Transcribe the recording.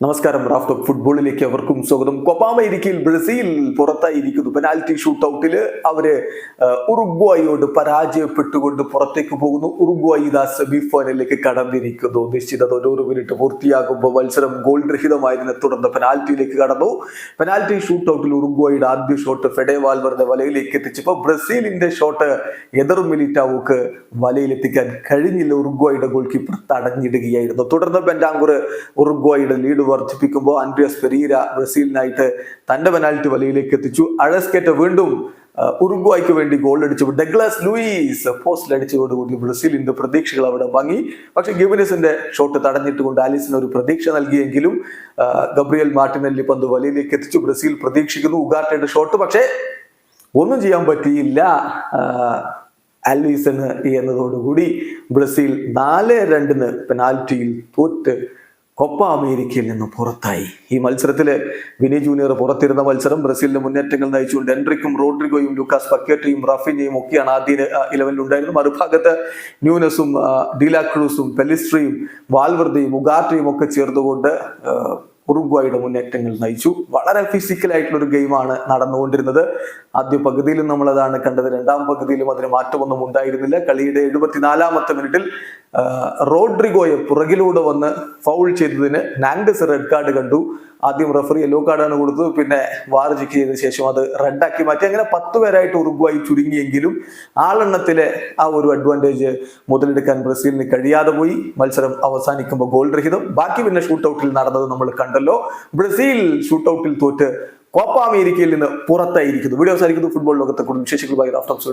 നമസ്കാരം. Raft of ഫുട്ബോളിലേക്ക് അവർക്കും സ്വാഗതം. കോപ്പ അമേരിക്കയിൽ ബ്രസീൽ പുറത്തായിരിക്കുന്നു. പെനാൽറ്റി ഷൂട്ടൌട്ടിൽ അവര് ഉറുഗ്വായോട് പരാജയപ്പെട്ടുകൊണ്ട് പുറത്തേക്ക് പോകുന്നു. ഉറുഗ്വായി ഇതാ സെമി ഫൈനലിലേക്ക് കടന്നിരിക്കുന്നു. നിശ്ചിത 90 മിനിറ്റ് പൂർത്തിയാകുമ്പോൾ മത്സരം ഗോൾ രഹിതമായതിനെ തുടർന്ന് പെനാൽറ്റിയിലേക്ക് കടന്നു. പെനാൽറ്റി ഷൂട്ടൌട്ടിൽ ഉറുഗ്വായുടെ ആദ്യ ഷോട്ട് ഫെഡെ വാൽവെർദെ വലയിലേക്ക് എത്തിച്ചപ്പോൾ ബ്രസീലിന്റെ ഷോട്ട് എദർ മിലിറ്റാവോക്ക് വലയിലെത്തിക്കാൻ കഴിഞ്ഞില്ല. ഉറുഗ്വായുടെ ഗോൾ കീപ്പർ തടഞ്ഞിടുകയായിരുന്നു. തുടർന്ന് ബെന്റാങ്കുർ ഉറുഗ്വായുടെ ലീഡ് വർദ്ധിപ്പിക്കുമ്പോൾ ആൻഡ്രിയാസ് പെരീര ബ്രസീലിനായിട്ട് തന്റെ പെനാൽറ്റി വലയിലേക്ക് എത്തിച്ചു. അഴസ്കേറ്റ വീണ്ടും ഉറുഗ്വായ്ക്ക് വേണ്ടി ഗോൾ അടിച്ചു. ഡഗ്ലസ് ലൂയിസ് പോസ്റ്റിൽ അടിച്ചതോടുകൂടി ബ്രസീലിന്റെ പ്രതീക്ഷകൾ അവിടെ വാങ്ങി. പക്ഷെ ഗിബിനസിന്റെ ഷോട്ട് തടഞ്ഞിട്ടുകൊണ്ട് ആലിസിന് ഒരു പ്രതീക്ഷ നൽകിയെങ്കിലും ഗബ്രിയൽ മാർട്ടിനെല്ലി പന്ത് വലയിലേക്ക് എത്തിച്ചു. ബ്രസീൽ പ്രതീക്ഷിക്കുന്നു. ഉഗാർട്ടയുടെ ഷോട്ട്, പക്ഷേ ഒന്നും ചെയ്യാൻ പറ്റിയില്ല. ആലിസന് എന്നതോടുകൂടി ബ്രസീൽ 4-2 പെനാൽറ്റിയിൽ തോറ്റ് കോപ്പ അമേരിക്കയിൽ നിന്ന് പുറത്തായി. ഈ മത്സരത്തില് വിനി ജൂനിയർ പുറത്തിരുന്ന മത്സരം ബ്രസീലിന്റെ മുന്നേറ്റങ്ങൾ നയിച്ചുകൊണ്ട് എൻട്രിക്കും റോഡ്രിഗോയും ലൂക്കാസ് പക്കേറ്റയും റാഫിഞ്ഞയും ഒക്കെയാണ് ആദ്യ 11 ഉണ്ടായിരുന്നത്. മറുഭാഗത്ത് ന്യൂനസും ഡിലാക്രൂസും പെലിസ്ട്രിയും വാൽവർദയും ഉഗാർട്ടയും ഒക്കെ ചേർന്നുകൊണ്ട് ഉറുഗ്വായുടെ മുന്നേറ്റങ്ങൾ നയിച്ചു. വളരെ ഫിസിക്കലായിട്ടുള്ള ഒരു ഗെയിമാണ് നടന്നുകൊണ്ടിരുന്നത്. ആദ്യ പകുതിയിലും നമ്മളതാണ് കണ്ടത്. രണ്ടാം പകുതിയിലും അതിന് മാറ്റമൊന്നും ഉണ്ടായിരുന്നില്ല. കളിയുടെ 74-ാമത്തെ മിനിറ്റിൽ റോഡ്രിഗോയെ പുറകിലൂടെ വന്ന് ഫൗൾ ചെയ്തതിന് നാങ്കസ് റെഡ് കാർഡ് കണ്ടു. ആദ്യം റെഫറി യെല്ലോ കാർഡാണ് കൊടുത്തത്. പിന്നെ വാർ ചെക്ക് ചെയ്ത ശേഷം അത് റെഡാക്കി മാറ്റി. അങ്ങനെ 10 പേരായിട്ട് ഉറുഗ്വായി ചുരുങ്ങിയെങ്കിലും ആളെണ്ണത്തിലെ ആ ഒരു അഡ്വാൻറ്റേജ് മുതലെടുക്കാൻ ബ്രസീലിന് കഴിയാതെ പോയി. മത്സരം അവസാനിക്കുമ്പോൾ ഗോൾ രഹിതം. ബാക്കി പിന്നെ ഷൂട്ടൌട്ടിൽ നടന്നത് നമ്മൾ കണ്ടല്ലോ. ബ്രസീൽ ഷൂട്ടൌട്ടിൽ തോറ്റ് കോപ്പ അമേരിക്കയിൽ നിന്ന് പുറത്തായിരിക്കുന്നു. വീഡിയോ അവസാനിക്കുന്നു. ഫുട്ബോൾ ലോകത്തെ കൂടുതൽ വിശേഷങ്ങളുമായി റാഫ്റ്റ് ഓഫ്